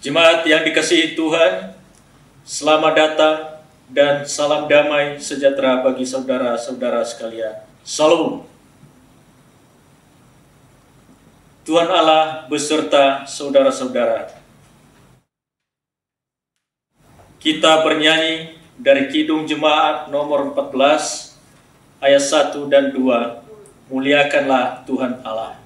Jemaat yang dikasihi Tuhan, selamat datang dan salam damai sejahtera bagi saudara-saudara sekalian. Salam. Tuhan Allah beserta saudara-saudara. Kita bernyanyi dari Kidung Jemaat nomor 14 ayat 1 dan 2. Muliakanlah Tuhan Allah.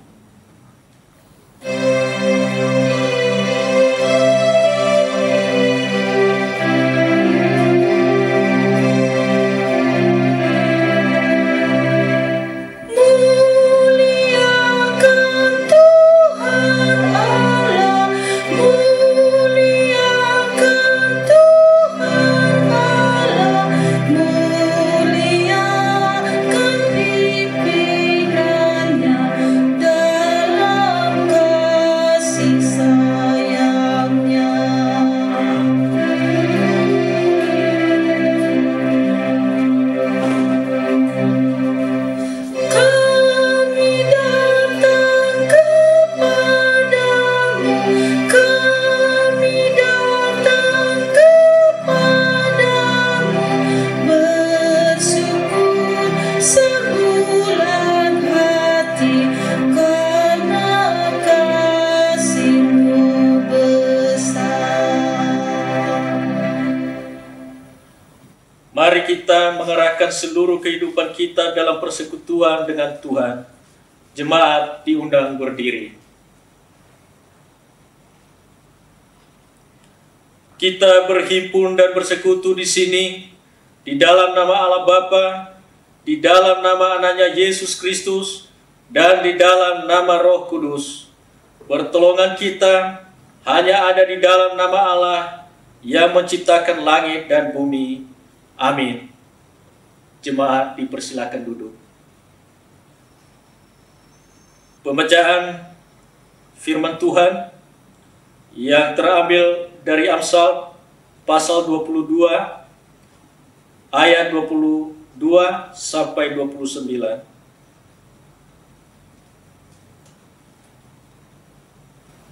Mari kita mengerahkan seluruh kehidupan kita dalam persekutuan dengan Tuhan. Jemaat diundang berdiri. Kita berhimpun dan bersekutu di sini, di dalam nama Allah Bapa, di dalam nama anaknya Yesus Kristus, dan di dalam nama Roh Kudus. Pertolongan kita hanya ada di dalam nama Allah yang menciptakan langit dan bumi. Amin. Jemaat dipersilakan duduk. Pembacaan firman Tuhan yang terambil dari Amsal pasal 22 ayat 22 sampai 29.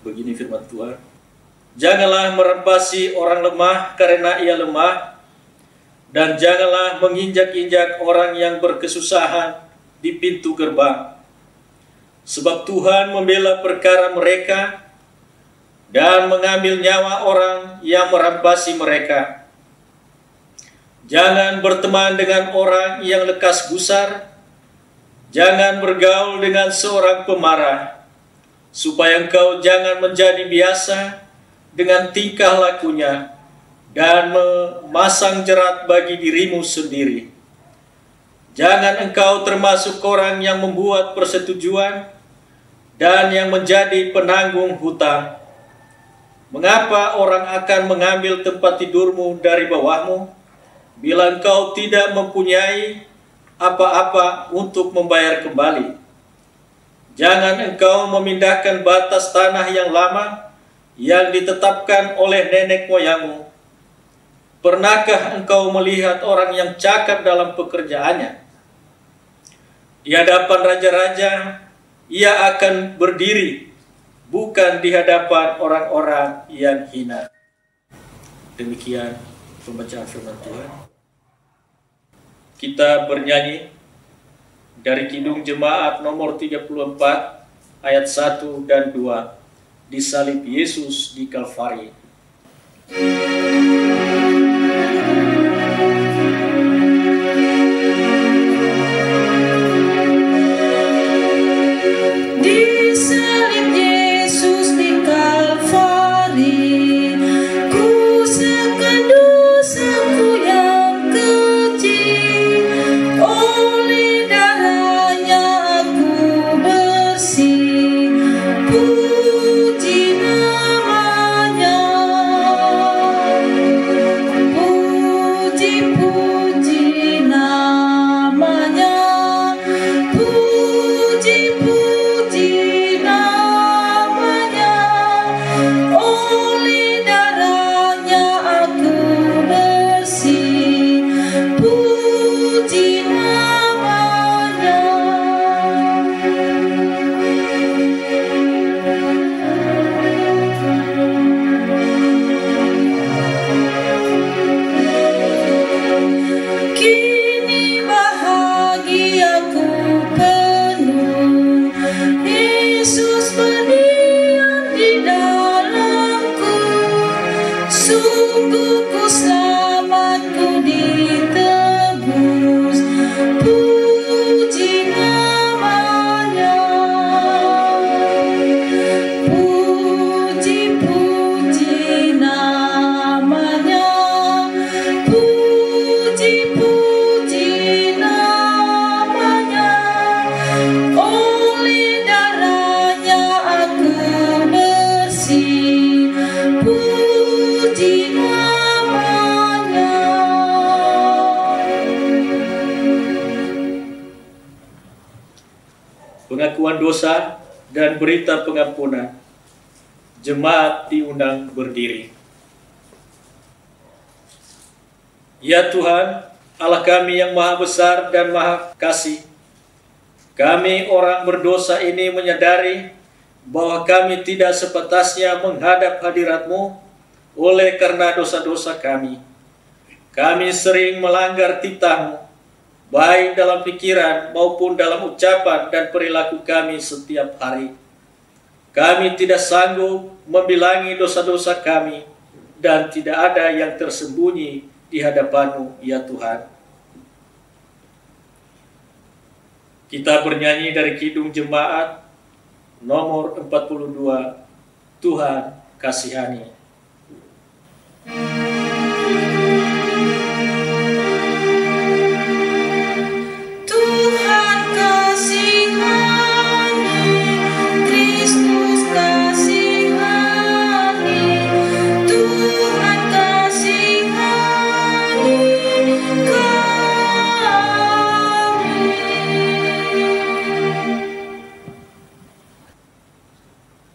Begini firman Tuhan. Janganlah merempasi orang lemah karena ia lemah, dan janganlah menginjak-injak orang yang berkesusahan di pintu gerbang. Sebab Tuhan membela perkara mereka dan mengambil nyawa orang yang merampasi mereka. Jangan berteman dengan orang yang lekas gusar, jangan bergaul dengan seorang pemarah, supaya engkau jangan menjadi biasa dengan tingkah lakunya, dan memasang jerat bagi dirimu sendiri. Jangan engkau termasuk orang yang membuat persetujuan dan yang menjadi penanggung hutang. Mengapa orang akan mengambil tempat tidurmu dari bawahmu, bila engkau tidak mempunyai apa-apa untuk membayar kembali? Jangan engkau memindahkan batas tanah yang lama yang ditetapkan oleh nenek moyangmu. Pernahkah engkau melihat orang yang cakap dalam pekerjaannya? Di hadapan raja-raja, ia akan berdiri, bukan di hadapan orang-orang yang hina. Demikian pembacaan firman Tuhan. Kita bernyanyi dari Kidung Jemaat nomor 34, ayat 1 dan 2. Disalib Yesus di Kalvari. Puji namanya. pengakuan dosa, dan berita pengampunan. Jemaat diundang berdiri. Ya Tuhan, Allah kami yang maha besar dan maha kasih, kami orang berdosa ini menyadari bahwa kami tidak sepantasnya menghadap hadirat-Mu oleh karena dosa-dosa kami. Kami sering melanggar titah-Mu, baik dalam pikiran maupun dalam ucapan dan perilaku kami setiap hari. Kami tidak sanggup membilangi dosa-dosa kami, dan tidak ada yang tersembunyi di hadapan-Mu, ya Tuhan. Kita bernyanyi dari Kidung Jemaat nomor 42, Tuhan kasihani.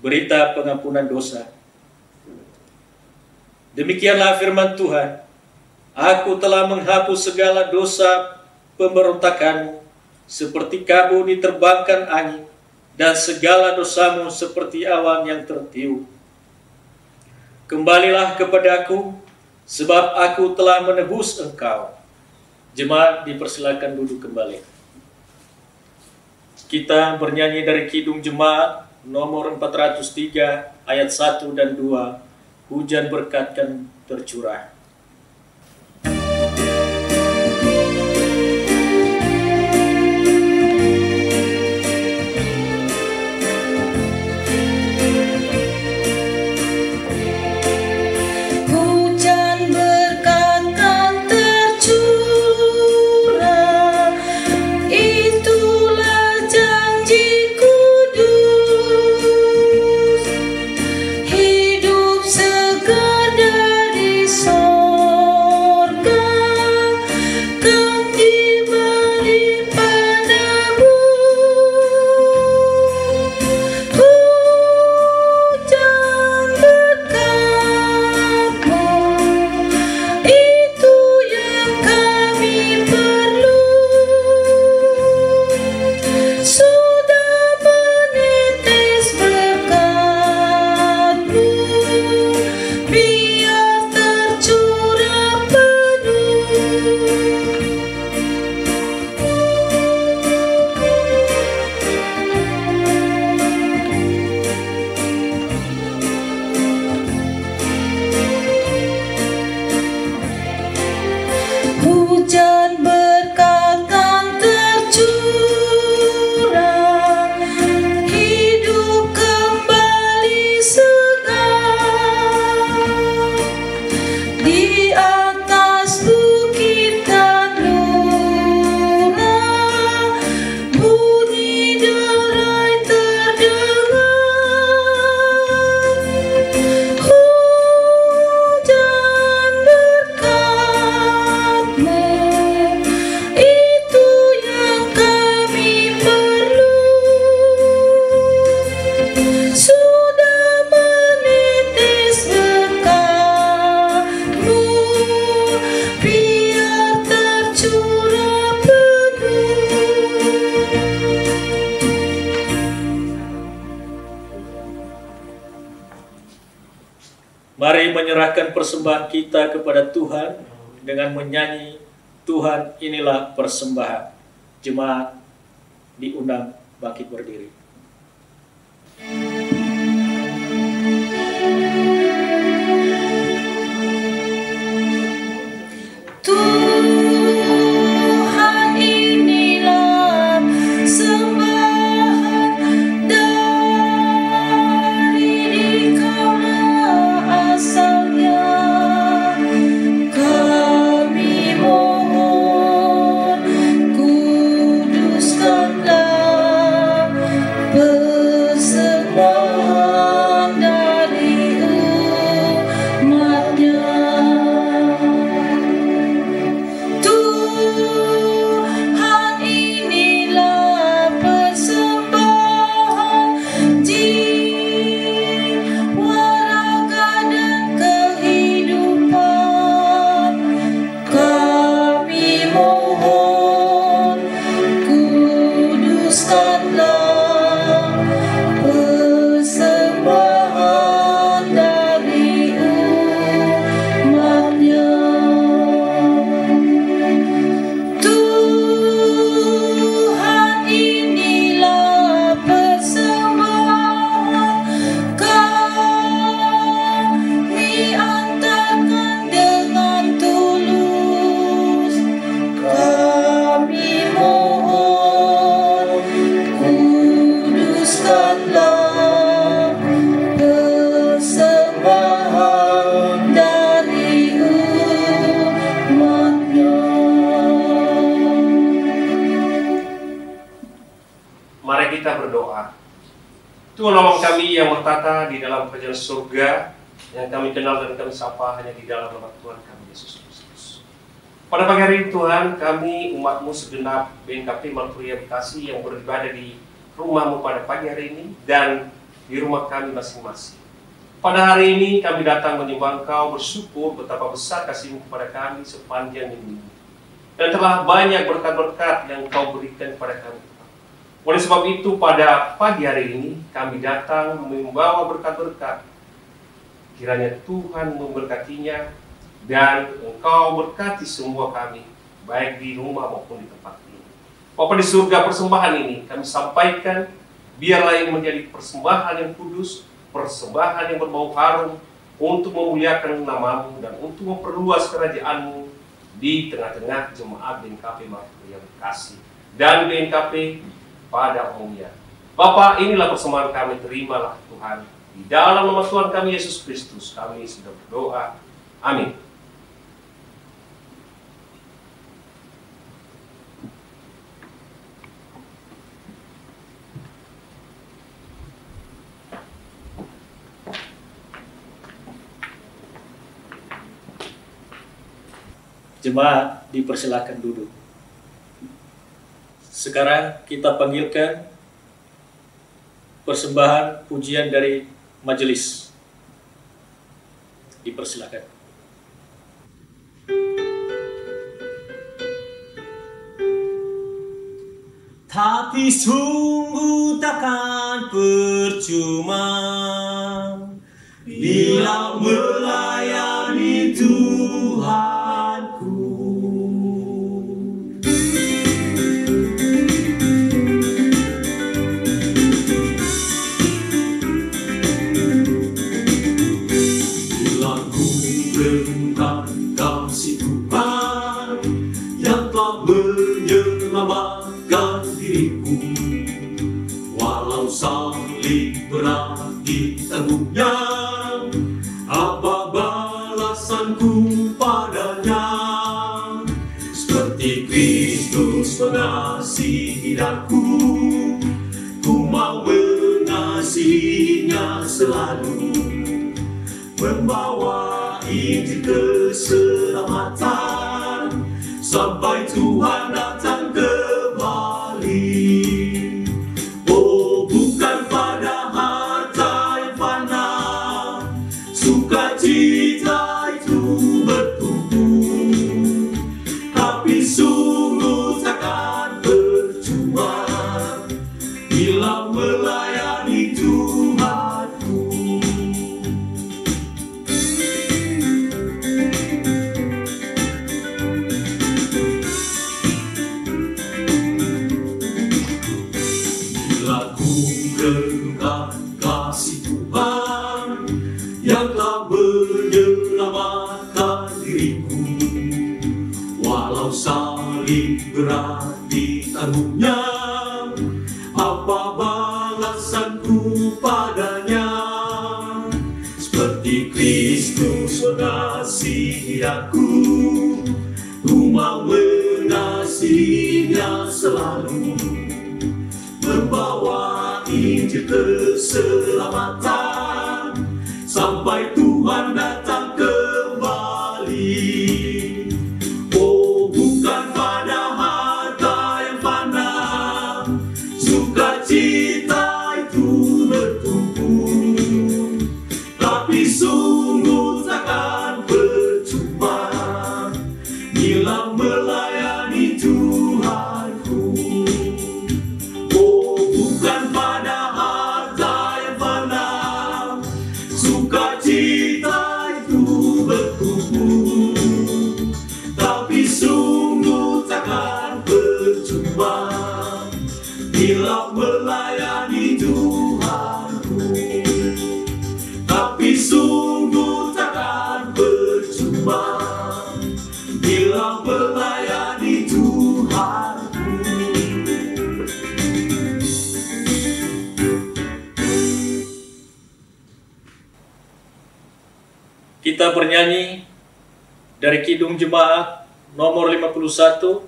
Berita pengampunan dosa. Demikianlah firman Tuhan, Aku telah menghapus segala dosa pemberontakanmu, seperti kabut diterbangkan angin, dan segala dosamu seperti awan yang tertiup. Kembalilah kepadaku, sebab aku telah menebus engkau. Jemaat dipersilakan duduk kembali. Kita bernyanyi dari Kidung Jemaat nomor 403 ayat 1 dan 2, hujan berkat kan tercurah. Mari menyerahkan persembahan kita kepada Tuhan dengan menyanyi, Tuhan inilah persembahan. Jemaat diundang bangkit berdiri. Mari kita berdoa. Tuhan Allah kami yang bertata di dalam kerajaan surga, yang kami kenal dan kami sapa hanya di dalam nama Tuhan kami Yesus Kristus. Pada pagi hari ini Tuhan, kami umat-Mu segenap BNKP Malpria Bekasi yang beribadah di rumah-Mu pada pagi hari ini dan di rumah kami masing-masing. Pada hari ini kami datang menyembah Engkau, bersyukur betapa besar kasih-Mu kepada kami sepanjang minggu ini. Dan telah banyak berkat-berkat yang Engkau berikan kepada kami. Oleh sebab itu pada pagi hari ini kami datang membawa berkat-berkat. Kiranya Tuhan memberkatinya dan Engkau berkati semua kami, baik di rumah maupun di tempat ini. Bapa di surga, persembahan ini kami sampaikan, biarlah ini menjadi persembahan yang kudus, persembahan yang berbau harum untuk memuliakan nama-Mu dan untuk memperluas kerajaan-Mu di tengah-tengah jemaat BNKP Malpria Bekasi dan BNKP pada umumnya. Bapa, inilah persembahan kami, terimalah Tuhan. Di dalam nama Tuhan kami Yesus Kristus kami sudah berdoa. Amin. Jemaat dipersilakan duduk. Sekarang kita panggilkan persembahan pujian dari majelis. Dipersilakan. Tapi sungguh takkan percuma bila melayani Tuhanku. Bila ku renungkan kasih Tuhan yang telah menyelamatkan diriku, walau salib berat ditanggungnya, apa balasanku padanya? Seperti Kristus mengasihi daku, ku mau mengasihinya selalu, membawa Injil keselamatan sampai Tuhan datang kembali. Oh, bukan pada harta yang fana sukacita itu bertumbuh, tapi sungguh takkan percuma bila melayani Tuhanku. Bila ku renungkan kasih Tuhan yang telah menyelamatkan diriku, walau salib berat ditanggungnya, apa balasanku padanya? Seperti Kristus mengasihi aku, ku mau mengasihinya selalu, membawa Injil keselamatan sampai Tuhan datang kembali. Oh, bukan pada harta yang fana sukacita itu bertumbuh, tapi sungguh takkan percuma bila melayani Tuhanku. Oh, bukan pada harta yang fana sukacita itu bertumbuh, tapi sungguh takkan percuma bila melayani Tuhanku. Tapi sungguh takkan percuma bila melayani Tuhanku. Kita bernyanyi dari Kidung Jemaat nomor 51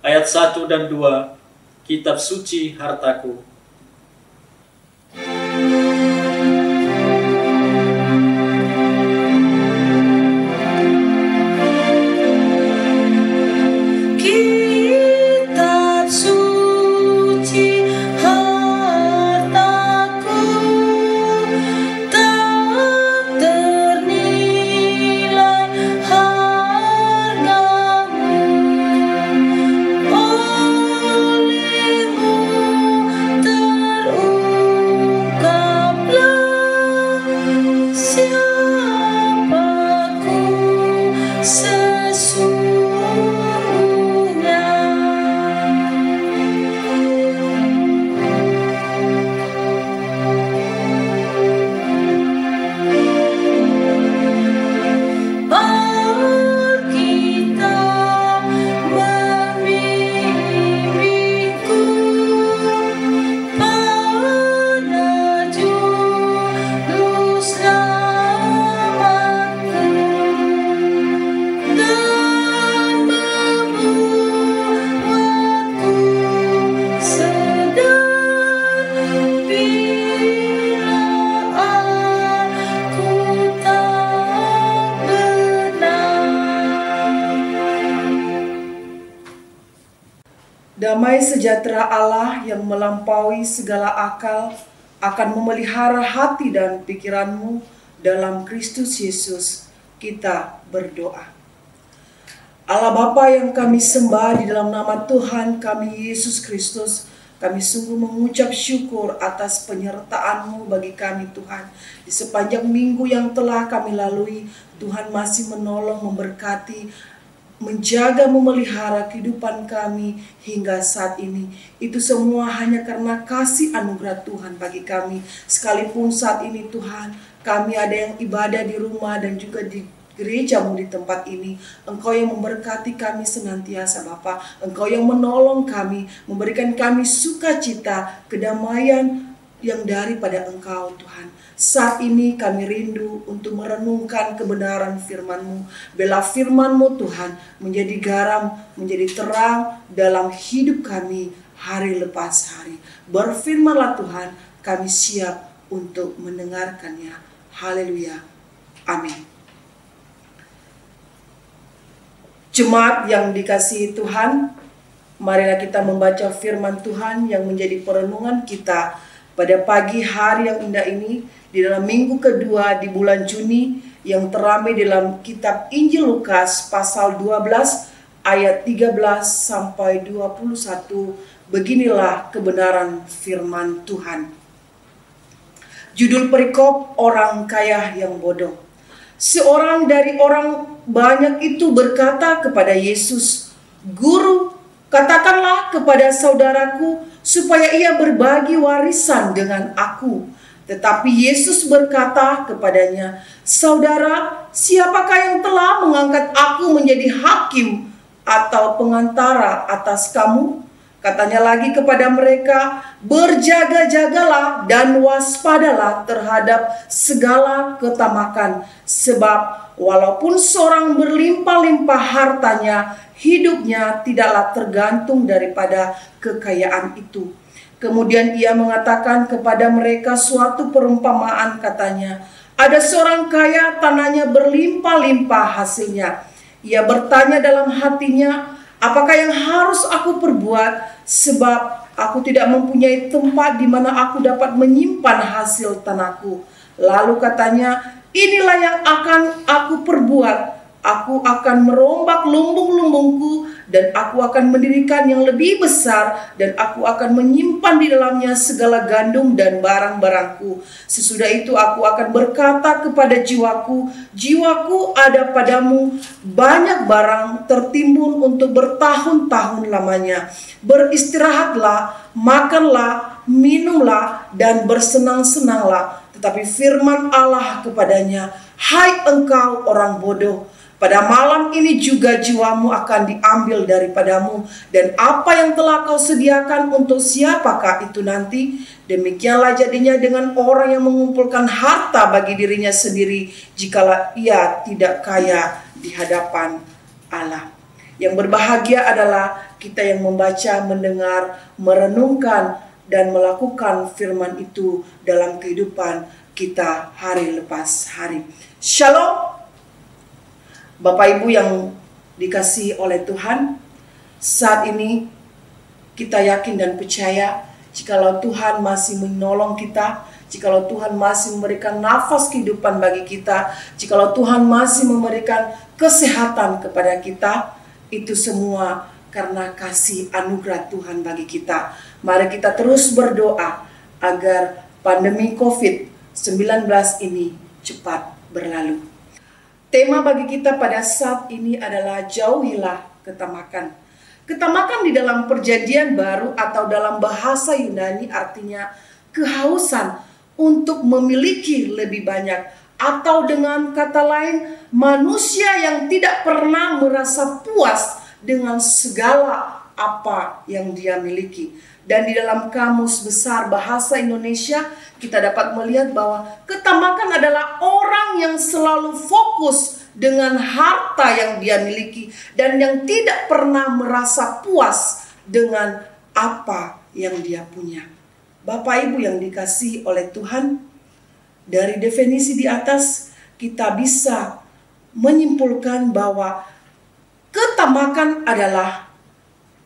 ayat 1 dan 2, Kitab Suci Hartaku. Damai sejahtera Allah yang melampaui segala akal akan memelihara hati dan pikiranmu dalam Kristus Yesus. Kita berdoa. Allah Bapa yang kami sembah, di dalam nama Tuhan kami Yesus Kristus, kami sungguh mengucap syukur atas penyertaan-Mu bagi kami Tuhan. Di sepanjang minggu yang telah kami lalui, Tuhan masih menolong, memberkati, menjaga, memelihara kehidupan kami hingga saat ini. Itu semua hanya karena kasih anugerah Tuhan bagi kami. Sekalipun saat ini Tuhan, kami ada yang ibadah di rumah dan juga di gereja-Mu di tempat ini. Engkau yang memberkati kami senantiasa Bapa. Engkau yang menolong kami, memberikan kami sukacita, kedamaian yang daripada Engkau Tuhan. Saat ini kami rindu untuk merenungkan kebenaran firman-Mu. Biarlah firman-Mu Tuhan menjadi garam, menjadi terang dalam hidup kami hari lepas hari. Berfirmanlah Tuhan, kami siap untuk mendengarkannya. Haleluya. Amin. Jemaat yang dikasihi Tuhan, marilah kita membaca firman Tuhan yang menjadi perenungan kita pada pagi hari yang indah ini, di dalam minggu kedua di bulan Juni, yang teramai dalam kitab Injil Lukas pasal 12 ayat 13 sampai 21. Beginilah kebenaran firman Tuhan. Judul perikop, orang kaya yang bodoh. Seorang dari orang banyak itu berkata kepada Yesus, "Guru, katakanlah kepada saudaraku supaya ia berbagi warisan dengan aku." Tetapi Yesus berkata kepadanya, "Saudara, siapakah yang telah mengangkat aku menjadi hakim atau pengantara atas kamu?" Katanya lagi kepada mereka, "Berjaga-jagalah dan waspadalah terhadap segala ketamakan. Sebab walaupun seorang berlimpah-limpah hartanya, hidupnya tidaklah tergantung daripada kekayaan itu." Kemudian ia mengatakan kepada mereka suatu perumpamaan, katanya, "Ada seorang kaya, tanahnya berlimpah-limpah hasilnya. Ia bertanya dalam hatinya, apakah yang harus aku perbuat? Sebab aku tidak mempunyai tempat di mana aku dapat menyimpan hasil tanahku." Lalu katanya, "Inilah yang akan aku perbuat. Aku akan merombak lumbung-lumbungku dan aku akan mendirikan yang lebih besar, dan aku akan menyimpan di dalamnya segala gandum dan barang-barangku. Sesudah itu aku akan berkata kepada jiwaku, jiwaku, ada padamu banyak barang tertimbun untuk bertahun-tahun lamanya. Beristirahatlah, makanlah, minumlah, dan bersenang-senanglah." Tetapi firman Allah kepadanya, "Hai engkau orang bodoh, pada malam ini juga jiwamu akan diambil daripadamu, dan apa yang telah kau sediakan untuk siapakah itu nanti? Demikianlah jadinya dengan orang yang mengumpulkan harta bagi dirinya sendiri, jikalau ia tidak kaya di hadapan Allah." Yang berbahagia adalah kita yang membaca, mendengar, merenungkan dan melakukan firman itu dalam kehidupan kita hari lepas hari. Shalom. Bapak Ibu yang dikasihi oleh Tuhan, saat ini kita yakin dan percaya jikalau Tuhan masih menolong kita, jikalau Tuhan masih memberikan nafas kehidupan bagi kita, jikalau Tuhan masih memberikan kesehatan kepada kita, itu semua karena kasih anugerah Tuhan bagi kita. Mari kita terus berdoa agar pandemi COVID-19 ini cepat berlalu. Tema bagi kita pada saat ini adalah jauhilah ketamakan. Ketamakan di dalam perjanjian baru atau dalam bahasa Yunani artinya kehausan untuk memiliki lebih banyak. Atau dengan kata lain, manusia yang tidak pernah merasa puas dengan segala apa yang dia miliki. Dan di dalam Kamus Besar Bahasa Indonesia kita dapat melihat bahwa ketamakan adalah orang yang selalu fokus dengan harta yang dia miliki dan yang tidak pernah merasa puas dengan apa yang dia punya. Bapak Ibu yang dikasihi oleh Tuhan, dari definisi di atas kita bisa menyimpulkan bahwa ketamakan adalah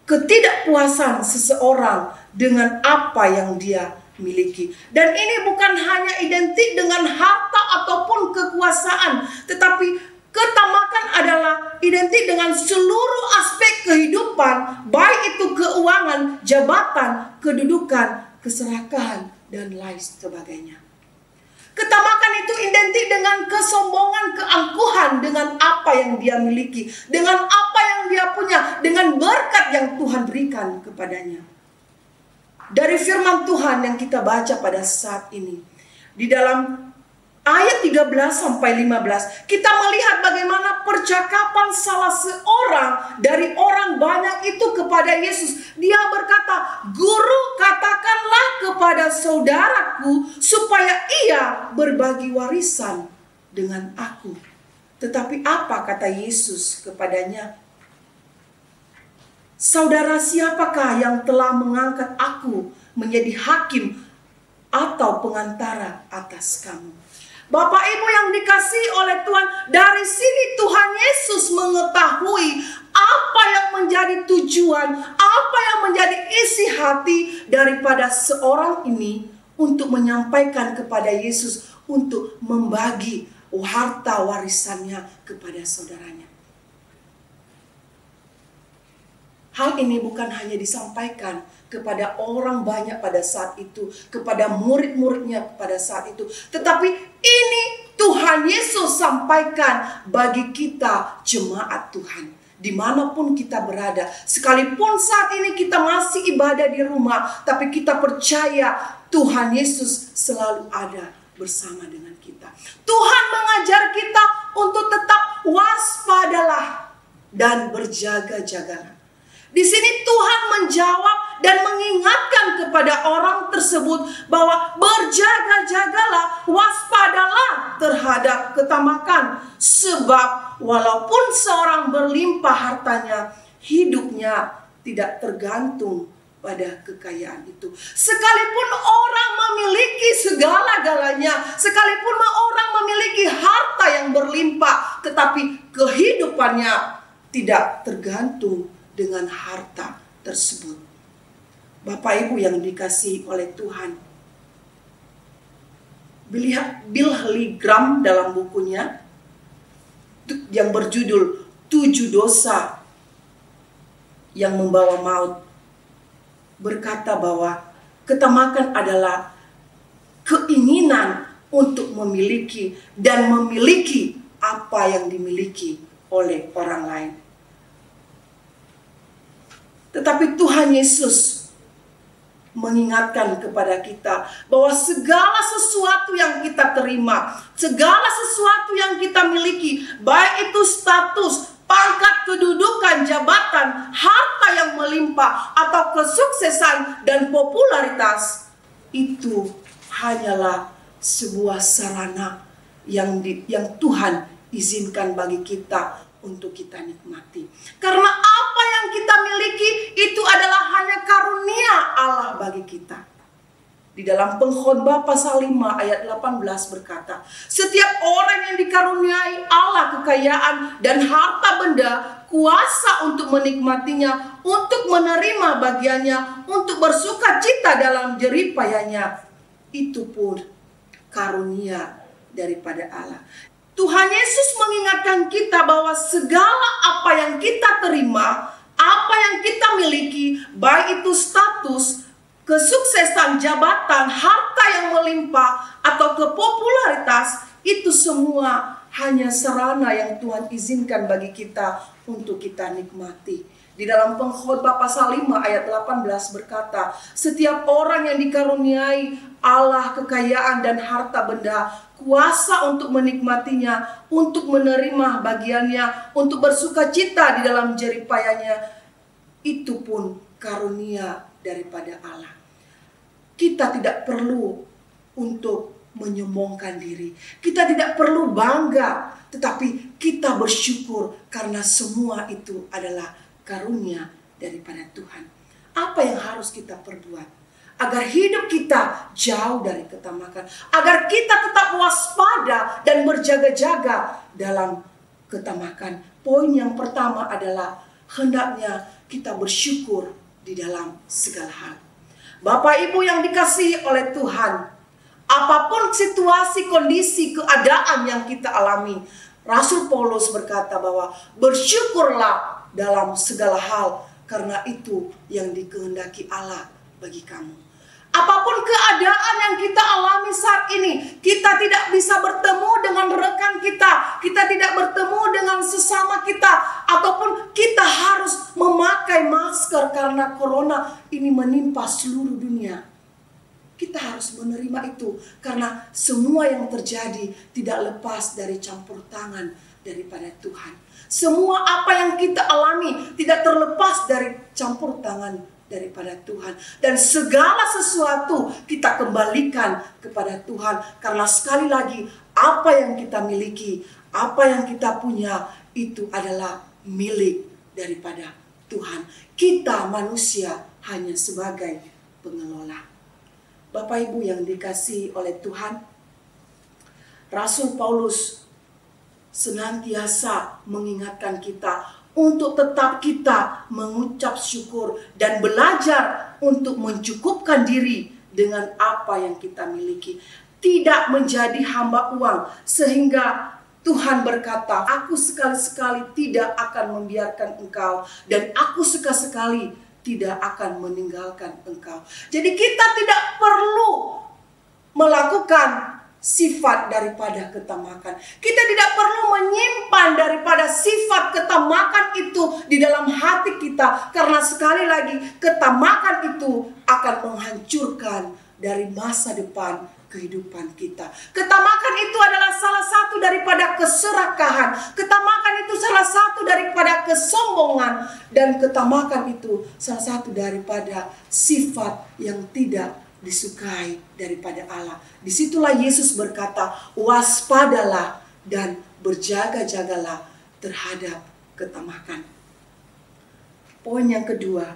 ketidakpuasan seseorang dengan apa yang dia miliki. Dan ini bukan hanya identik dengan harta ataupun kekuasaan, tetapi ketamakan adalah identik dengan seluruh aspek kehidupan, baik itu keuangan, jabatan, kedudukan, keserakahan, dan lain sebagainya. Ketamakan itu identik dengan kesombongan, keangkuhan dengan apa yang dia miliki, dengan apa yang dia punya, dengan berkat yang Tuhan berikan kepadanya. Dari firman Tuhan yang kita baca pada saat ini, di dalam ayat 13 sampai 15, kita melihat bagaimana percakapan salah seorang dari orang banyak itu kepada Yesus. Dia berkata, "Guru, katakanlah kepada saudaraku supaya ia berbagi warisan dengan aku." Tetapi apa kata Yesus kepadanya? "Saudara siapakah yang telah mengangkat aku menjadi hakim atau pengantara atas kamu?" Bapak Ibu yang dikasihi oleh Tuhan, dari sini Tuhan Yesus mengetahui apa yang menjadi tujuan, apa yang menjadi isi hati daripada seorang ini untuk menyampaikan kepada Yesus untuk membagi harta warisannya kepada saudaranya. Hal ini bukan hanya disampaikan kepada orang banyak pada saat itu, kepada murid-muridnya pada saat itu, tetapi ini Tuhan Yesus sampaikan bagi kita jemaat Tuhan, dimanapun kita berada. Sekalipun saat ini kita masih ibadah di rumah, tapi kita percaya Tuhan Yesus selalu ada bersama dengan kita. Tuhan mengajar kita untuk tetap waspadalah dan berjaga-jagalah. Di sini Tuhan menjawab dan mengingatkan kepada orang tersebut bahwa berjaga-jagalah, waspadalah terhadap ketamakan. Sebab walaupun seorang berlimpah hartanya, hidupnya tidak tergantung pada kekayaan itu. Sekalipun orang memiliki segala-galanya, sekalipun orang memiliki harta yang berlimpah, tetapi kehidupannya tidak tergantung dengan harta tersebut. Bapak Ibu yang dikasihi oleh Tuhan, Billy Graham dalam bukunya yang berjudul 7 Dosa yang Membawa Maut berkata bahwa ketamakan adalah keinginan untuk memiliki dan memiliki apa yang dimiliki oleh orang lain. Tetapi Tuhan Yesus mengingatkan kepada kita bahwa segala sesuatu yang kita terima, segala sesuatu yang kita miliki, baik itu status, pangkat, kedudukan, jabatan, harta yang melimpah, atau kesuksesan dan popularitas, itu hanyalah sebuah sarana yang Tuhan izinkan bagi kita untuk kita nikmati. Karena apa yang kita miliki itu adalah hanya karunia Allah bagi kita. di dalam Pengkhotbah pasal 5 ayat 18 berkata, setiap orang yang dikaruniai Allah kekayaan dan harta benda, kuasa untuk menikmatinya, untuk menerima bagiannya, untuk bersuka cita dalam jerih payahnya, itu pun karunia daripada Allah. Tuhan Yesus mengingatkan kita bahwa segala apa yang kita terima, apa yang kita miliki, baik itu status, kesuksesan, jabatan, harta yang melimpah, atau kepopularitas, itu semua hanya sarana yang Tuhan izinkan bagi kita untuk kita nikmati. Di dalam Pengkhotbah pasal 5 ayat 18 berkata, setiap orang yang dikaruniai Allah kekayaan dan harta benda, kuasa untuk menikmatinya, untuk menerima bagiannya, untuk bersuka cita di dalam jerih payahnya, itu pun karunia daripada Allah. Kita tidak perlu untuk menyombongkan diri. Kita tidak perlu bangga, tetapi kita bersyukur karena semua itu adalah karunia daripada Tuhan. Apa yang harus kita perbuat agar hidup kita jauh dari ketamakan, agar kita tetap waspada dan berjaga-jaga dalam ketamakan? Poin yang pertama adalah hendaknya kita bersyukur di dalam segala hal. Bapak Ibu yang dikasihi oleh Tuhan, apapun situasi, kondisi, keadaan yang kita alami, Rasul Paulus berkata bahwa bersyukurlah dalam segala hal, karena itu yang dikehendaki Allah bagi kamu. Apapun keadaan yang kita alami saat ini, kita tidak bisa bertemu dengan rekan kita, kita tidak bertemu dengan sesama kita, ataupun kita harus memakai masker karena corona ini menimpa seluruh dunia. Kita harus menerima itu karena semua yang terjadi tidak lepas dari campur tangan daripada Tuhan. Semua apa yang kita alami tidak terlepas dari campur tangan daripada Tuhan. Dan segala sesuatu kita kembalikan kepada Tuhan. Karena sekali lagi, apa yang kita miliki, apa yang kita punya, itu adalah milik daripada Tuhan. Kita manusia hanya sebagai pengelola. Bapak Ibu yang dikasihi oleh Tuhan, Rasul Paulus senantiasa mengingatkan kita untuk tetap kita mengucap syukur dan belajar untuk mencukupkan diri dengan apa yang kita miliki. Tidak menjadi hamba uang sehingga Tuhan berkata, aku sekali-sekali tidak akan membiarkan engkau dan aku sekali-sekali tidak akan meninggalkan engkau. Jadi kita tidak perlu melakukan sifat daripada ketamakan. Kita tidak perlu menyimpan daripada sifat ketamakan itu di dalam hati kita. Karena sekali lagi, ketamakan itu akan menghancurkan dari masa depan kehidupan kita. Ketamakan itu adalah salah satu daripada keserakahan. Ketamakan itu salah satu daripada kesombongan. Dan ketamakan itu salah satu daripada sifat yang tidak disukai daripada Allah. Disitulah Yesus berkata, waspadalah dan berjaga-jagalah terhadap ketamakan. Poin yang kedua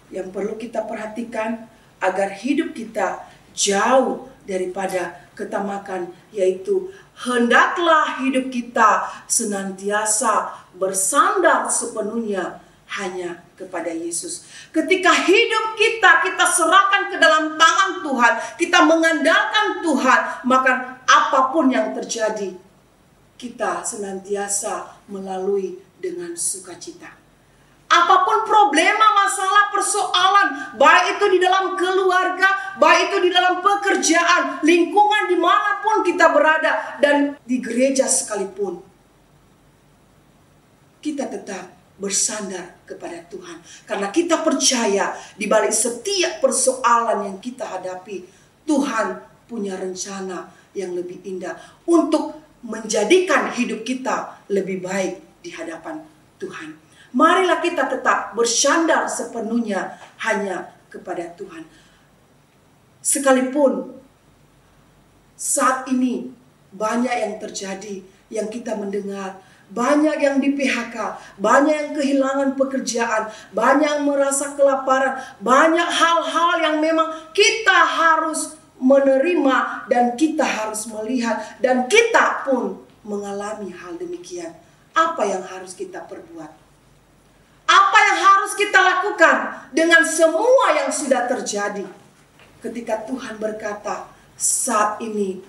yang perlu kita perhatikan agar hidup kita jauh daripada ketamakan, yaitu hendaklah hidup kita senantiasa bersandar sepenuhnya hanya kepada Yesus. Ketika hidup kita serahkan ke dalam tangan Tuhan, kita mengandalkan Tuhan, maka apapun yang terjadi, kita senantiasa melalui dengan sukacita. Apapun problema, masalah, persoalan, baik itu di dalam keluarga, baik itu di dalam pekerjaan, lingkungan dimanapun kita berada, dan di gereja sekalipun, kita tetap bersandar kepada Tuhan. Karena kita percaya di balik setiap persoalan yang kita hadapi, Tuhan punya rencana yang lebih indah untuk menjadikan hidup kita lebih baik di hadapan Tuhan. Marilah kita tetap bersandar sepenuhnya hanya kepada Tuhan. Sekalipun saat ini banyak yang terjadi, yang kita mendengar banyak yang di PHK, banyak yang kehilangan pekerjaan, banyak yang merasa kelaparan, banyak hal-hal yang memang kita harus menerima dan kita harus melihat, dan kita pun mengalami hal demikian. Apa yang harus kita perbuat? Apa yang harus kita lakukan dengan semua yang sudah terjadi? Ketika Tuhan berkata, saat ini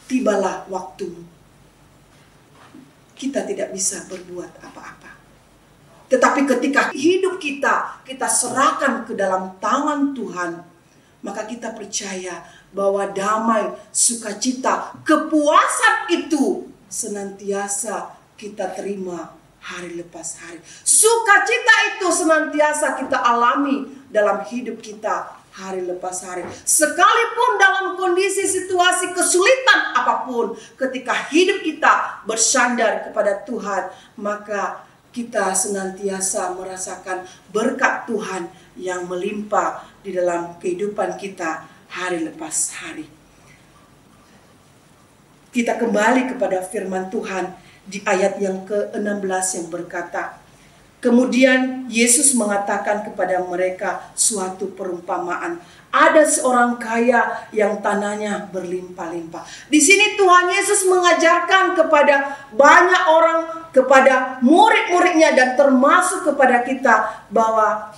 tibalah waktumu. Kita tidak bisa berbuat apa-apa. Tetapi ketika hidup kita serahkan ke dalam tangan Tuhan, maka kita percaya bahwa damai, sukacita, kepuasan itu senantiasa kita terima hari lepas hari. Sukacita itu senantiasa kita alami dalam hidup kita hari lepas hari. Sekalipun dalam kondisi situasi kesulitan apapun, ketika hidup kita bersandar kepada Tuhan, maka kita senantiasa merasakan berkat Tuhan yang melimpah di dalam kehidupan kita hari lepas hari. Kita kembali kepada firman Tuhan di ayat yang ke-16 yang berkata, kemudian Yesus mengatakan kepada mereka suatu perumpamaan. Ada seorang kaya yang tanahnya berlimpah-limpah. Di sini Tuhan Yesus mengajarkan kepada banyak orang, kepada murid-muridnya dan termasuk kepada kita, bahwa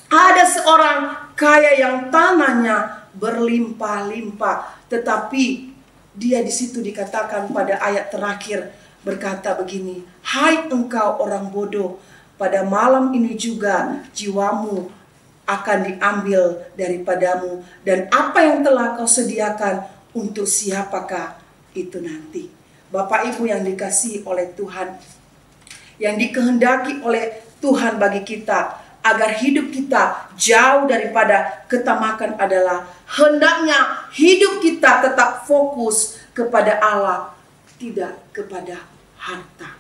ada seorang kaya yang tanahnya berlimpah-limpah. Tetapi dia di situ dikatakan pada ayat terakhir berkata begini, hai engkau orang bodoh, pada malam ini juga jiwamu akan diambil daripadamu, dan apa yang telah kau sediakan untuk siapakah itu nanti. Bapak Ibu yang dikasihi oleh Tuhan, yang dikehendaki oleh Tuhan bagi kita agar hidup kita jauh daripada ketamakan adalah hendaknya hidup kita tetap fokus kepada Allah, tidak kepada harta.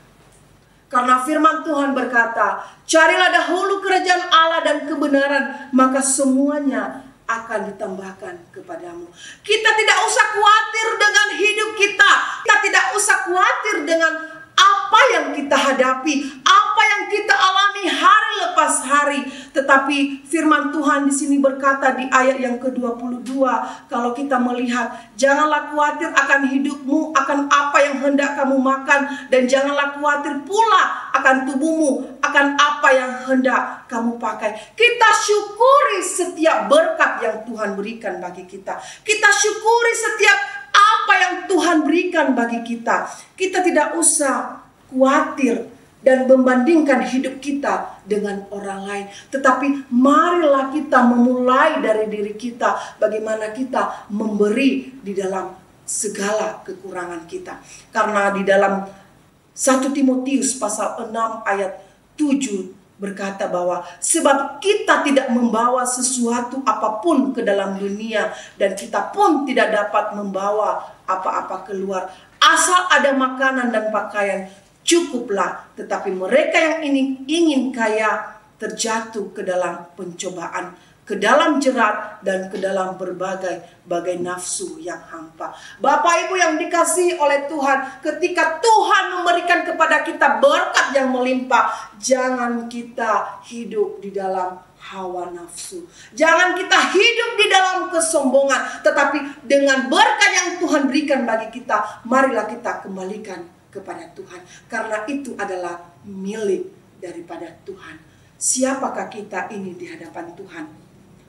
Karena firman Tuhan berkata, carilah dahulu kerajaan Allah dan kebenaran, maka semuanya akan ditambahkan kepadamu. Kita tidak usah khawatir dengan hidup kita. Kita tidak usah khawatir dengan apa yang kita hadapi, apa yang kita alami hari lepas hari. Tetapi firman Tuhan di sini berkata di ayat yang ke-22, kalau kita melihat, janganlah khawatir akan hidupmu, akan apa yang hendak kamu makan, dan janganlah khawatir pula akan tubuhmu, akan apa yang hendak kamu pakai. Kita syukuri setiap berkat yang Tuhan berikan bagi kita. Kita syukuri setiap apa yang Tuhan berikan bagi kita. Kita tidak usah khawatir dan membandingkan hidup kita dengan orang lain. Tetapi marilah kita memulai dari diri kita, bagaimana kita memberi di dalam segala kekurangan kita. Karena di dalam 1 Timotius pasal 6 ayat 7 berkata bahwa sebab kita tidak membawa sesuatu apapun ke dalam dunia, dan kita pun tidak dapat membawa apa-apa keluar. Asal ada makanan dan pakaian, cukuplah. Tetapi mereka yang ingin kaya terjatuh ke dalam pencobaan, ke dalam jerat, dan ke dalam berbagai nafsu yang hampa. Bapak Ibu yang dikasihi oleh Tuhan, ketika Tuhan memberikan kepada kita berkat yang melimpah, jangan kita hidup di dalam hawa nafsu. Jangan kita hidup di dalam kesombongan. Tetapi dengan berkat yang Tuhan berikan bagi kita, marilah kita kembalikan kepada Tuhan, karena itu adalah milik daripada Tuhan. Siapakah kita ini di hadapan Tuhan?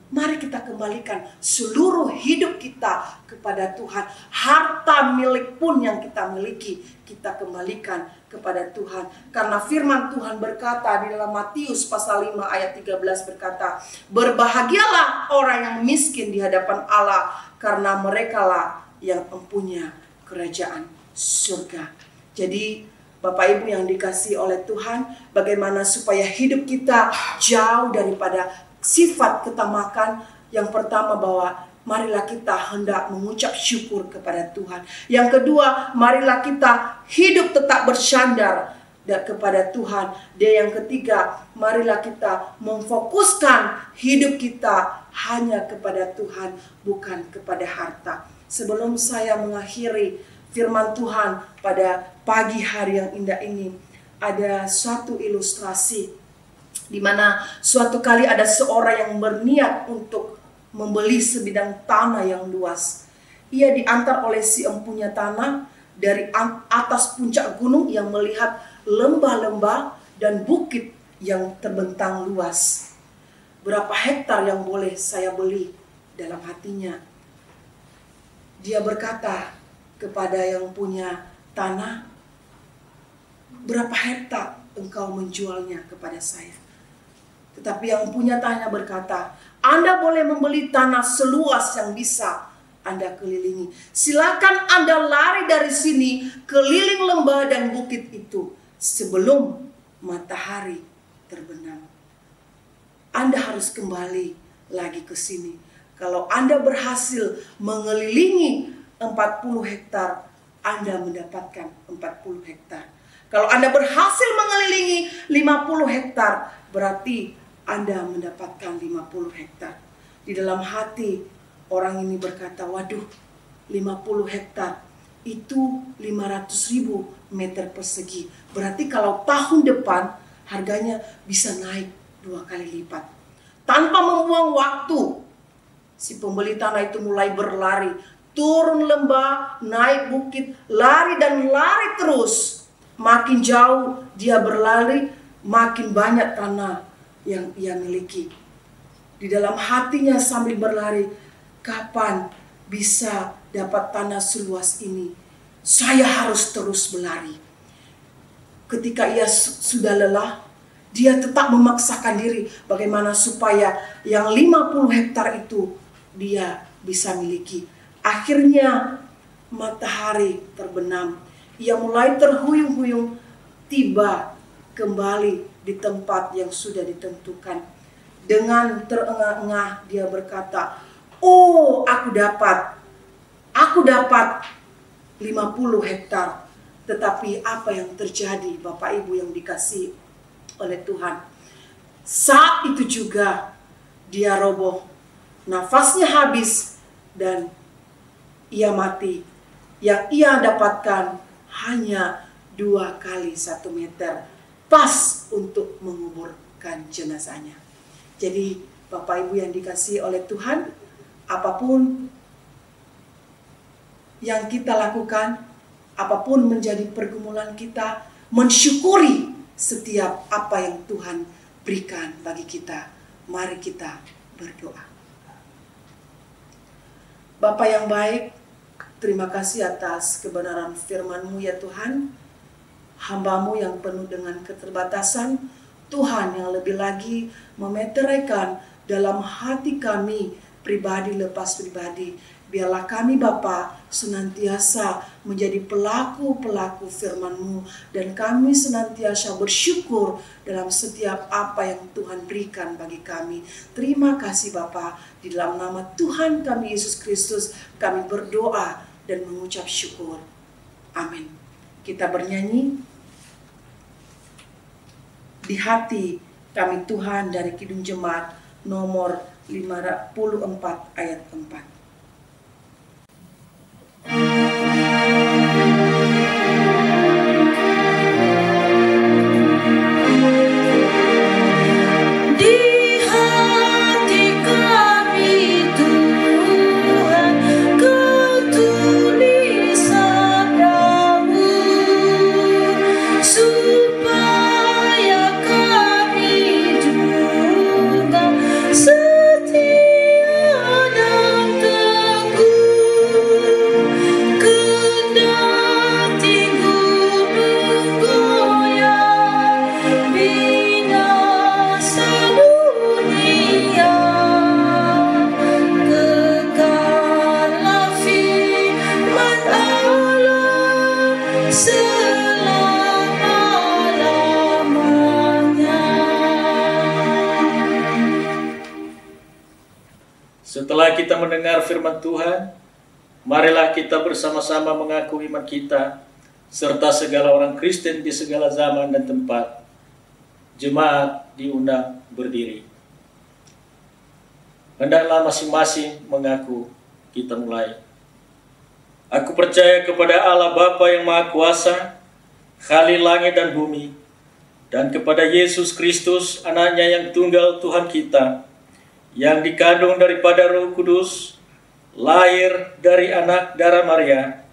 Mari kita kembalikan seluruh hidup kita kepada Tuhan. Harta milik pun yang kita miliki, kita kembalikan kepada Tuhan. Karena firman Tuhan berkata di dalam Matius pasal 5 ayat 13 berkata, berbahagialah orang yang miskin di hadapan Allah, karena merekalah yang mempunyai kerajaan surga. Jadi Bapak Ibu yang dikasihi oleh Tuhan, bagaimana supaya hidup kita jauh daripada sifat ketamakan? Yang pertama, bahwa marilah kita hendak mengucap syukur kepada Tuhan. Yang kedua, marilah kita hidup tetap bersandar kepada Tuhan. Dan yang ketiga, marilah kita memfokuskan hidup kita hanya kepada Tuhan, bukan kepada harta. Sebelum saya mengakhiri firman Tuhan pada pagi hari yang indah ini, ada suatu ilustrasi di mana suatu kali ada seorang yang berniat untuk membeli sebidang tanah yang luas. Ia diantar oleh si empunya tanah dari atas puncak gunung yang melihat lembah-lembah dan bukit yang terbentang luas. Berapa hektar yang boleh saya beli? Dalam hatinya dia berkata kepada yang punya tanah, berapa hektar engkau menjualnya kepada saya? Tetapi yang punya tanah berkata, Anda boleh membeli tanah seluas yang bisa Anda kelilingi. Silakan Anda lari dari sini keliling lembah dan bukit itu sebelum matahari terbenam. Anda harus kembali lagi ke sini. Kalau Anda berhasil mengelilingi 40 hektar, Anda mendapatkan 40 hektar. Kalau Anda berhasil mengelilingi 50 hektar, berarti Anda mendapatkan 50 hektar. Di dalam hati orang ini berkata, waduh, 50 hektar itu 500.000 meter persegi. Berarti kalau tahun depan harganya bisa naik 2 kali lipat. Tanpa membuang waktu, si pembeli tanah itu mulai berlari, turun lembah, naik bukit, lari dan lari terus. Makin jauh dia berlari, makin banyak tanah yang ia miliki. Di dalam hatinya sambil berlari, kapan bisa dapat tanah seluas ini? Saya harus terus berlari. Ketika ia sudah lelah, dia tetap memaksakan diri bagaimana supaya yang 50 hektar itu dia bisa miliki. Akhirnya matahari terbenam. Ia mulai terhuyung-huyung tiba kembali di tempat yang sudah ditentukan. Dengan terengah-engah dia berkata, oh, aku dapat 50 hektar. Tetapi apa yang terjadi, Bapak Ibu yang dikasihi oleh Tuhan? Saat itu juga dia roboh. Nafasnya habis dan ia mati. Yang ia dapatkan hanya 2 kali 1 meter, pas untuk menguburkan jenazahnya. Jadi Bapak Ibu yang dikasihi oleh Tuhan, apapun yang kita lakukan, apapun menjadi pergumulan kita, mensyukuri setiap apa yang Tuhan berikan bagi kita. Mari kita berdoa. Bapa yang baik, terima kasih atas kebenaran firman-Mu ya Tuhan. Hamba-Mu yang penuh dengan keterbatasan, Tuhan yang lebih lagi memeteraikan dalam hati kami pribadi lepas pribadi. Biarlah kami Bapa senantiasa menjadi pelaku-pelaku firman-Mu, dan kami senantiasa bersyukur dalam setiap apa yang Tuhan berikan bagi kami. Terima kasih Bapa, di dalam nama Tuhan kami Yesus Kristus kami berdoa dan mengucap syukur. Amin. Kita bernyanyi Di Hati Kami Tuhan dari Kidung Jemaat nomor 54 ayat 4. Setelah kita mendengar firman Tuhan, marilah kita bersama-sama mengaku iman kita, serta segala orang Kristen di segala zaman dan tempat. Jemaat diundang berdiri. Hendaklah masing-masing mengaku. Kita mulai. Aku percaya kepada Allah Bapa yang Maha Kuasa, Khalil langit dan bumi, dan kepada Yesus Kristus, anaknya yang tunggal Tuhan kita, yang dikandung daripada Roh Kudus, lahir dari anak darah Maria,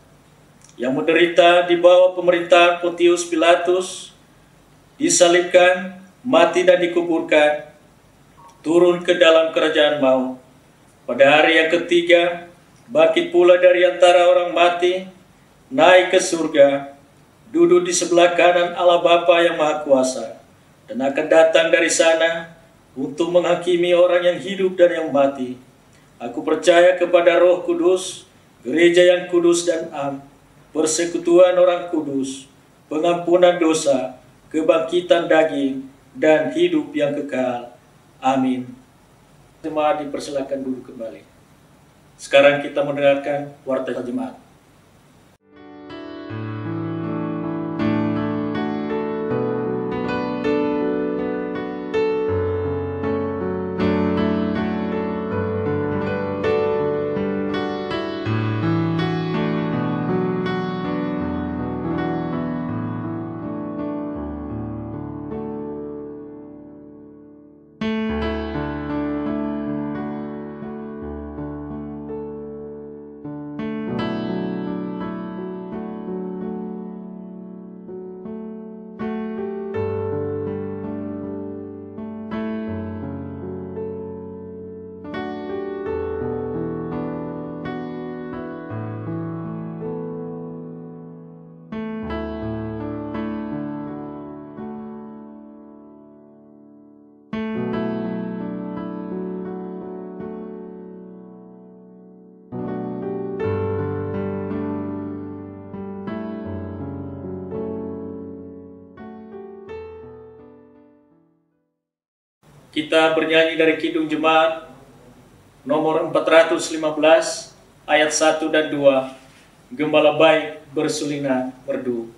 yang menderita di bawah pemerintahan Pontius Pilatus, disalibkan, mati dan dikuburkan, turun ke dalam kerajaan maut. Pada hari yang ketiga, bangkit pula dari antara orang mati, naik ke surga, duduk di sebelah kanan Allah Bapa yang Maha Kuasa, dan akan datang dari sana untuk menghakimi orang yang hidup dan yang mati. Aku percaya kepada Roh Kudus, gereja yang kudus dan am, persekutuan orang kudus, pengampunan dosa, kebangkitan daging, dan hidup yang kekal. Amin. Jemaat dipersilakan duduk kembali. Sekarang kita mendengarkan warta jemaat. Kita bernyanyi dari Kidung Jemaat nomor 415 ayat 1 dan 2. Gembala baik bersulina merdu.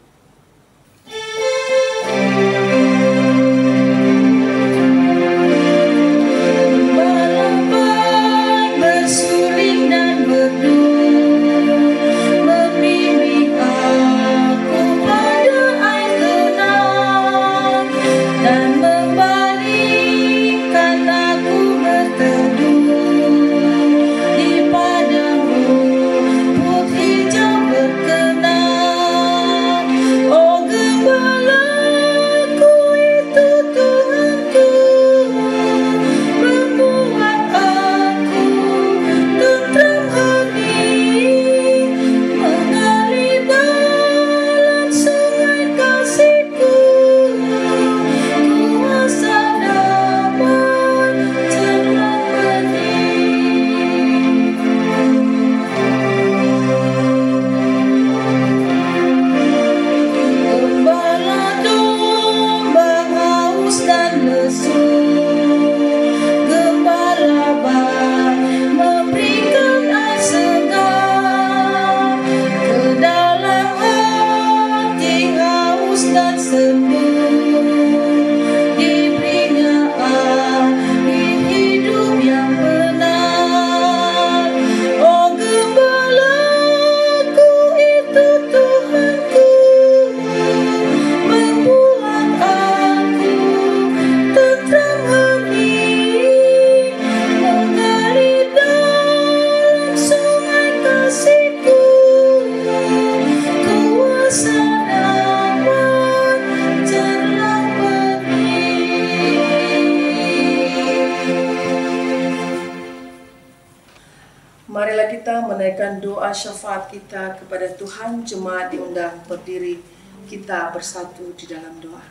Marilah kita menaikkan doa syafaat kita kepada Tuhan. Jemaat diundang berdiri, kita bersatu di dalam doa.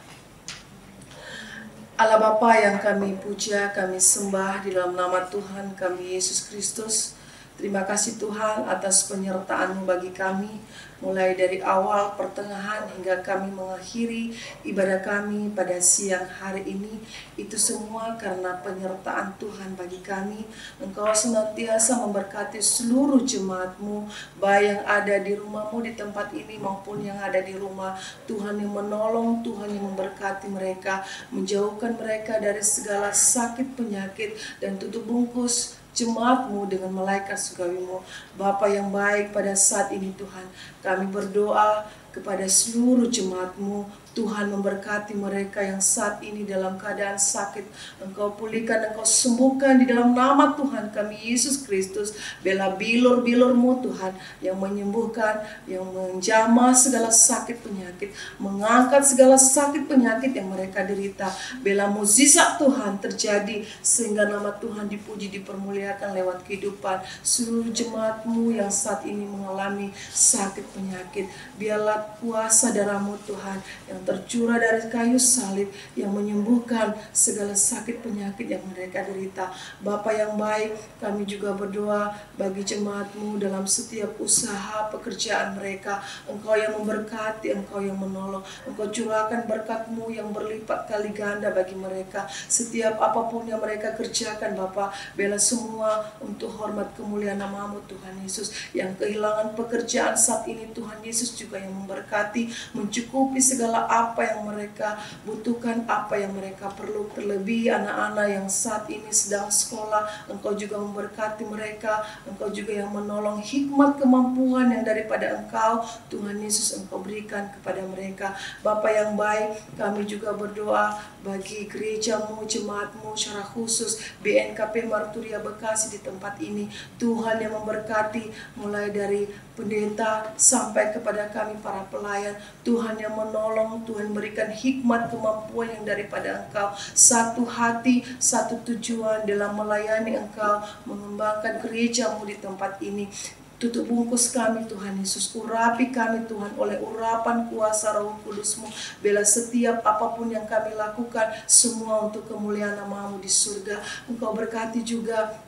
Allah Bapa yang kami puja, kami sembah di dalam nama Tuhan kami Yesus Kristus. Terima kasih Tuhan atas penyertaan-Mu bagi kami, mulai dari awal, pertengahan, hingga kami mengakhiri ibadah kami pada siang hari ini. Itu semua karena penyertaan Tuhan bagi kami. Engkau senantiasa memberkati seluruh jemaat-Mu, baik yang ada di rumah-Mu di tempat ini maupun yang ada di rumah. Tuhan yang menolong, Tuhan yang memberkati mereka, menjauhkan mereka dari segala sakit, penyakit, dan tutup bungkus jemaat-Mu dengan malaikat surgawi-Mu. Bapa yang baik, pada saat ini Tuhan, kami berdoa, kepada seluruh jemaat-Mu. Tuhan memberkati mereka yang saat ini dalam keadaan sakit. Engkau pulihkan, Engkau sembuhkan di dalam nama Tuhan kami Yesus Kristus. Bela bilur-bilur-Mu Tuhan yang menyembuhkan, yang menjamah segala sakit penyakit, mengangkat segala sakit penyakit yang mereka derita. Bela mukjizat Tuhan terjadi sehingga nama Tuhan dipuji, dipermuliakan lewat kehidupan seluruh jemaat-Mu yang saat ini mengalami sakit penyakit. Biarlah kuasa darah-Mu Tuhan yang tercurah dari kayu salib yang menyembuhkan segala sakit penyakit yang mereka derita. Bapa yang baik, kami juga berdoa bagi jemaat-Mu dalam setiap usaha pekerjaan mereka. Engkau yang memberkati, Engkau yang menolong. Engkau curahkan berkat-Mu yang berlipat kali ganda bagi mereka. Setiap apapun yang mereka kerjakan Bapa, bela semua untuk hormat kemuliaan nama-Mu Tuhan Yesus. Yang kehilangan pekerjaan saat ini Tuhan Yesus juga yang memberkati, mencukupi segala apa yang mereka butuhkan, apa yang mereka perlu. Terlebih anak-anak yang saat ini sedang sekolah, Engkau juga memberkati mereka. Engkau juga yang menolong, hikmat kemampuan yang daripada Engkau Tuhan Yesus Engkau berikan kepada mereka. Bapa yang baik, kami juga berdoa bagi gereja-Mu, jemaat-Mu secara khusus BNKP Marturia Bekasi di tempat ini. Tuhan yang memberkati mulai dari pendeta sampai kepada kami para pelayan. Tuhan yang menolong, Tuhan berikan hikmat kemampuan yang daripada Engkau. Satu hati, satu tujuan dalam melayani Engkau, mengembangkan gereja-Mu di tempat ini. Tutup bungkus kami Tuhan Yesus, urapi kami Tuhan oleh urapan kuasa Roh Kudus-Mu. Bela setiap apapun yang kami lakukan, semua untuk kemuliaan nama-Mu di surga. Engkau berkati juga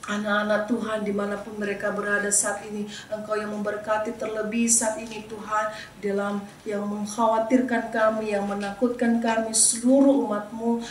anak-anak Tuhan dimanapun mereka berada saat ini. Engkau yang memberkati terlebih saat ini Tuhan dalam yang mengkhawatirkan kami, yang menakutkan kami, seluruh umat-Mu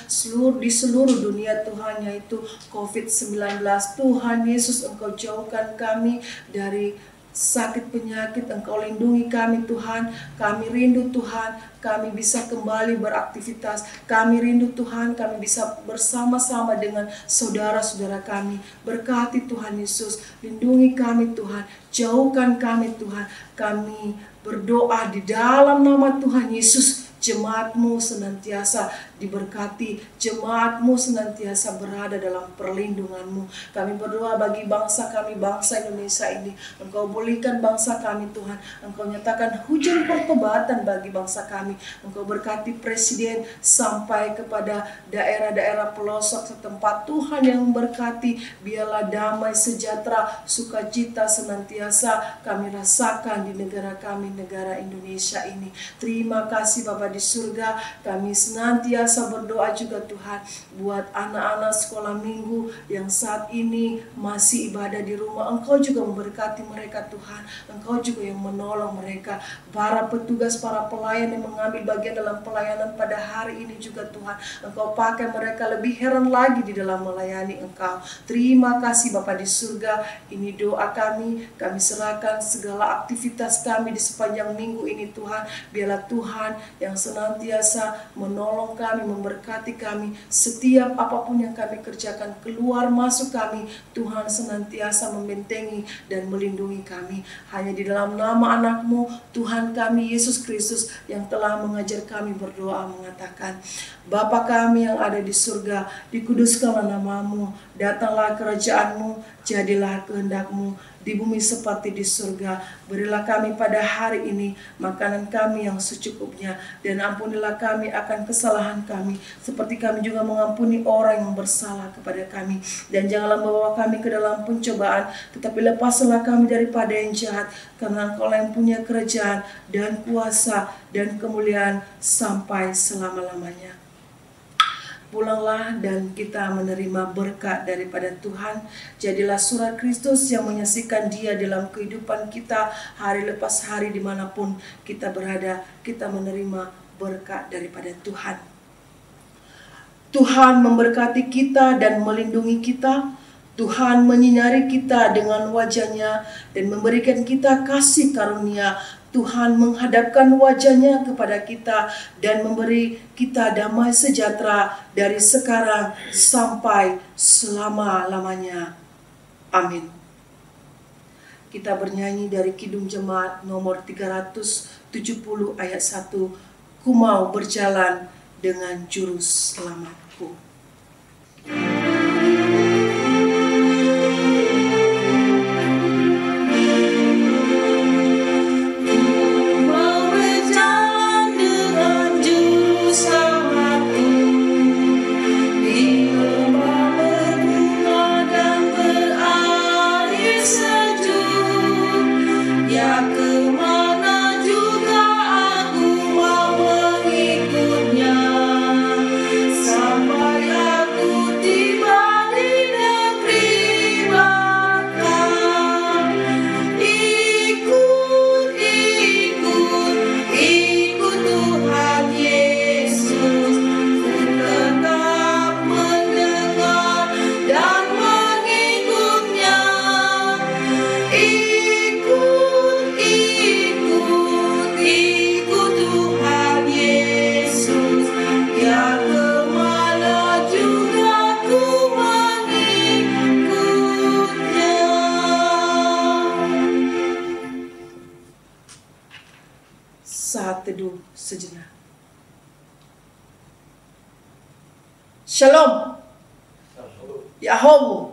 di seluruh dunia Tuhan, yaitu COVID-19. Tuhan Yesus, Engkau jauhkan kami dari sakit penyakit. Engkau lindungi kami Tuhan. Kami rindu Tuhan, kami bisa kembali beraktivitas. Kami rindu Tuhan, kami bisa bersama-sama dengan saudara-saudara kami. Berkati Tuhan Yesus, lindungi kami Tuhan, jauhkan kami Tuhan. Kami berdoa di dalam nama Tuhan Yesus. Jemaat-Mu senantiasa diberkati, Jemaat-Mu senantiasa berada dalam perlindungan-Mu. Kami berdoa bagi bangsa kami, bangsa Indonesia ini. Engkau pulihkan bangsa kami Tuhan. Engkau nyatakan hujan pertobatan bagi bangsa kami. Engkau berkati presiden sampai kepada daerah-daerah pelosok setempat. Tuhan yang memberkati, biarlah damai sejahtera, sukacita senantiasa kami rasakan di negara kami, negara Indonesia ini. Terima kasih Bapa di surga. Kami senantiasa berdoa juga Tuhan buat anak-anak sekolah minggu yang saat ini masih ibadah di rumah. Engkau juga memberkati mereka Tuhan. Engkau juga yang menolong mereka. Para petugas, para pelayan yang mengambil bagian dalam pelayanan pada hari ini juga Tuhan, Engkau pakai mereka lebih heran lagi di dalam melayani Engkau. Terima kasih Bapa di surga. Ini doa kami serahkan segala aktivitas kami di sepanjang minggu ini Tuhan. Biarlah Tuhan yang senantiasa menolong kami, memberkati kami. Setiap apapun yang kami kerjakan, keluar masuk kami, Tuhan senantiasa membentengi dan melindungi kami. Hanya di dalam nama anak-Mu, Tuhan kami Yesus Kristus, yang telah mengajar kami berdoa mengatakan, Bapa kami yang ada di surga, dikuduskanlah nama-Mu, datanglah kerajaan-Mu, jadilah kehendak-Mu di bumi seperti di surga. Berilah kami pada hari ini makanan kami yang secukupnya, dan ampunilah kami akan kesalahan kami, seperti kami juga mengampuni orang yang bersalah kepada kami. Dan janganlah membawa kami ke dalam pencobaan, tetapi lepaslah kami daripada yang jahat, karena Engkau yang punya kerajaan dan kuasa dan kemuliaan sampai selama-lamanya. Pulanglah dan kita menerima berkat daripada Tuhan. Jadilah surat Kristus yang menyaksikan Dia dalam kehidupan kita hari lepas hari, dimanapun kita berada. Kita menerima berkat daripada Tuhan. Tuhan memberkati kita dan melindungi kita. Tuhan menyinari kita dengan wajah-Nya dan memberikan kita kasih karunia. Tuhan menghadapkan wajah-Nya kepada kita dan memberi kita damai sejahtera dari sekarang sampai selama-lamanya. Amin. kita bernyanyi dari Kidung Jemaat nomor 370 ayat 1. Ku mau berjalan dengan juru selamatku. Saat teduh sejenak. Shalom. Yahomu.